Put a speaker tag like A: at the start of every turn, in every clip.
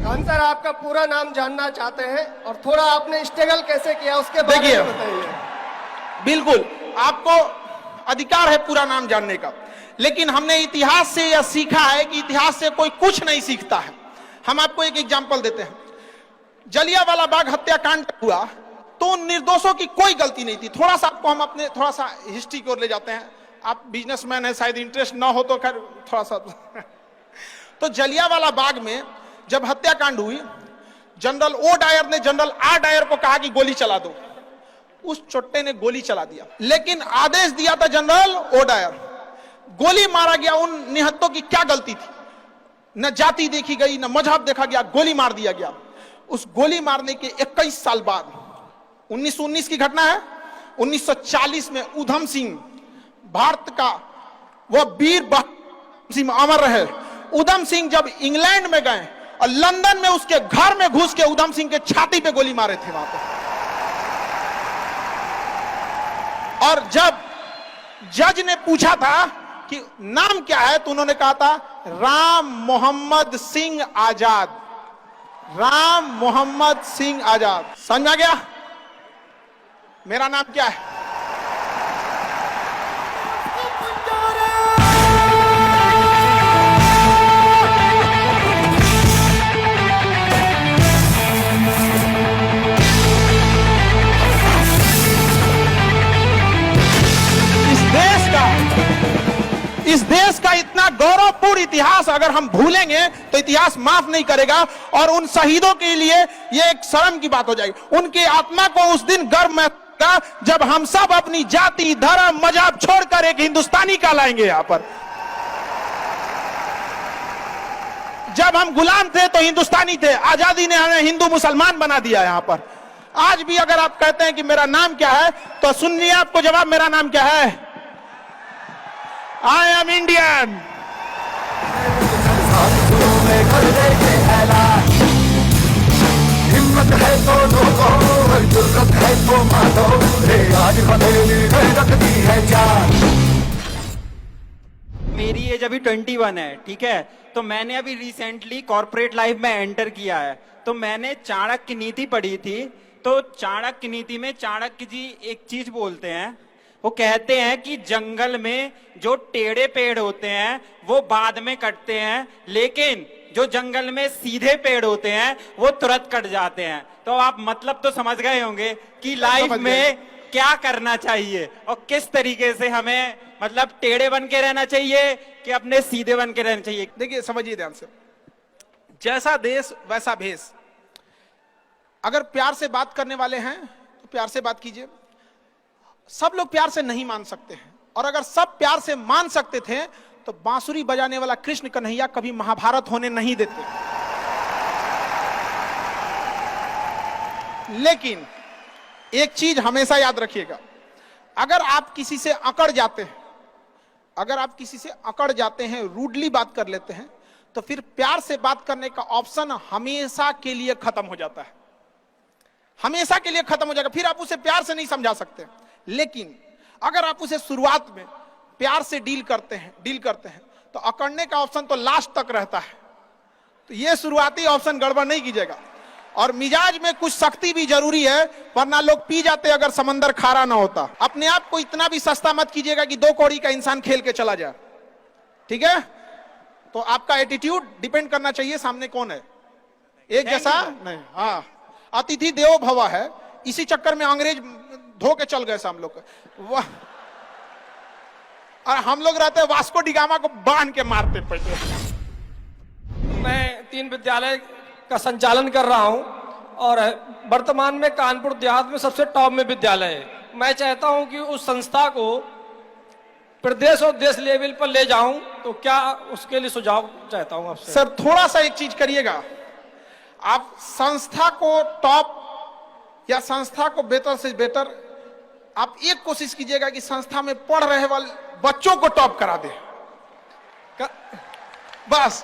A: Khan sir, आपका पूरा नाम जानना चाहते हैं और थोड़ा आपने स्ट्रगल कैसे किया उसके बारे में बताइए।
B: बिल्कुल, आपको अधिकार है पूरा नाम जानने का, लेकिन हमने इतिहास से यह सीखा है कि इतिहास से कोई कुछ नहीं सीखता है। हम आपको एक एग्जांपल देते हैं। जलियांवाला बाग हत्याकांड हुआ तो निर्दोषों की कोई गलती नहीं थी। थोड़ा सा आपको हम अपने थोड़ा सा हिस्ट्री की ओर ले जाते हैं। आप बिजनेसमैन है, शायद इंटरेस्ट ना हो तो खैर थोड़ा सा तो जलियांवाला बाग में जब हत्याकांड हुई, जनरल ओ डायर ने जनरल आर डायर को कहा कि गोली चला दो। उस चोट्टे ने गोली चला दिया, लेकिन आदेश दिया था जनरल ओ डायर। गोली मारा गया। उन निहत्तों की क्या गलती थी? न जाति देखी गई, न मजहब देखा गया, गोली मार दिया गया। उस गोली मारने के 21 साल बाद 1919 की घटना है। 1940 में उधम सिंह, भारत का वह वीर सिंह अमर रहे, उधम सिंह जब इंग्लैंड में गए और लंदन में उसके घर में घुस के उधम सिंह के छाती पे गोली मारे थे वहां पर। और जब जज ने पूछा था कि नाम क्या है, तो उन्होंने कहा था राम मोहम्मद सिंह आजाद। राम मोहम्मद सिंह आजाद। समझ आ गया मेरा नाम क्या है? इस देश का इतना गौरवपूर्ण इतिहास अगर हम भूलेंगे तो इतिहास माफ नहीं करेगा, और उन शहीदों के लिए यह एक शर्म की बात हो जाएगी। उनकी आत्मा को उस दिन गर्व महसूस जब हम सब अपनी जाति, धर्म, मजहब छोड़कर एक हिंदुस्तानी कहलाएंगे। यहां पर जब हम गुलाम थे तो हिंदुस्तानी थे। आजादी ने हमें हिंदू मुसलमान बना दिया। यहां पर आज भी अगर आप कहते हैं कि मेरा नाम क्या है, तो सुनिए आपको जवाब, मेरा नाम क्या है? I am Indian. हिम्मत है तो लोगों, जुर्रत है तो मानो, आज हथेली में रखती है जान।
C: मेरी एज अभी 21 है, ठीक है। तो मैंने अभी रिसेंटली कॉर्पोरेट लाइफ में एंटर किया है। तो मैंने चाणक्य नीति पढ़ी थी। तो चाणक्य नीति में चाणक्य जी एक चीज बोलते हैं, वो कहते हैं कि जंगल में जो टेढ़े पेड़ होते हैं वो बाद में कटते हैं, लेकिन जो जंगल में सीधे पेड़ होते हैं वो तुरंत कट जाते हैं। तो आप मतलब तो समझ गए होंगे कि लाइफ में क्या करना चाहिए और किस तरीके से हमें मतलब टेढ़े बन के रहना चाहिए कि अपने सीधे बन के रहना चाहिए।
B: देखिए, समझिए ध्यान से, जैसा देश वैसा भेष। अगर प्यार से बात करने वाले हैं तो प्यार से बात कीजिए। सब लोग प्यार से नहीं मान सकते हैं, और अगर सब प्यार से मान सकते थे तो बांसुरी बजाने वाला कृष्ण कन्हैया कभी महाभारत होने नहीं देते। लेकिन एक चीज हमेशा याद रखिएगा, अगर आप किसी से अकड़ जाते हैं, रूडली बात कर लेते हैं, तो फिर प्यार से बात करने का ऑप्शन हमेशा के लिए खत्म हो जाता है। हमेशा के लिए खत्म हो जाएगा। फिर आप उसे प्यार से नहीं समझा सकते। लेकिन अगर आप उसे शुरुआत में प्यार से डील करते हैं तो अकड़ने का ऑप्शन तो लास्ट तक रहता है। तो ये शुरुआती ऑप्शन गड़बड़ नहीं कीजिएगा। और मिजाज में कुछ सख्ती भी जरूरी है, वरना लोग पी जाते अगर समंदर खारा ना होता। अपने आप को इतना भी सस्ता मत कीजिएगा कि 2 कौड़ी का इंसान खेल के चला जाए, ठीक है। तो आपका एटीट्यूड डिपेंड करना चाहिए सामने कौन है, एक जैसा नहीं। हाँ, अतिथि देवो भव है। इसी चक्कर में अंग्रेज धो के चल गए हम लोग, और हम लोग रहते वास्को डिगामा को बांध के मारते पड़ते।
A: मैं 3 विद्यालय का संचालन कर रहा हूं और वर्तमान में कानपुर देहात में सबसे टॉप में विद्यालय है। मैं चाहता हूं कि उस संस्था को प्रदेश और देश लेवल पर ले जाऊं, तो क्या उसके लिए सुझाव चाहता हूं आपसे।
B: सर, थोड़ा सा एक चीज करिएगा, आप संस्था को टॉप या संस्था को बेहतर से बेटर, आप एक कोशिश कीजिएगा कि संस्था में पढ़ रहे वाले बच्चों को टॉप करा दे। बस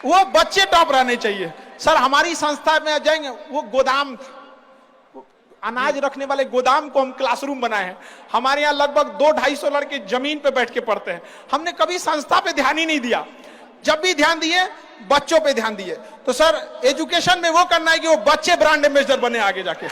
B: वो बच्चे टॉप रहने चाहिए। सर, हमारी संस्था में जाएंगे, वो गोदाम, अनाज रखने वाले गोदाम को हम क्लासरूम बनाए हैं। हमारे यहाँ लगभग 200-250 लड़के जमीन पे बैठ के पढ़ते हैं। हमने कभी संस्था पे ध्यान ही नहीं दिया। जब भी ध्यान दिए बच्चों पे ध्यान दिए। तो सर एजुकेशन में वो करना है कि वो बच्चे ब्रांड एम्बेसडर बने आगे जाके।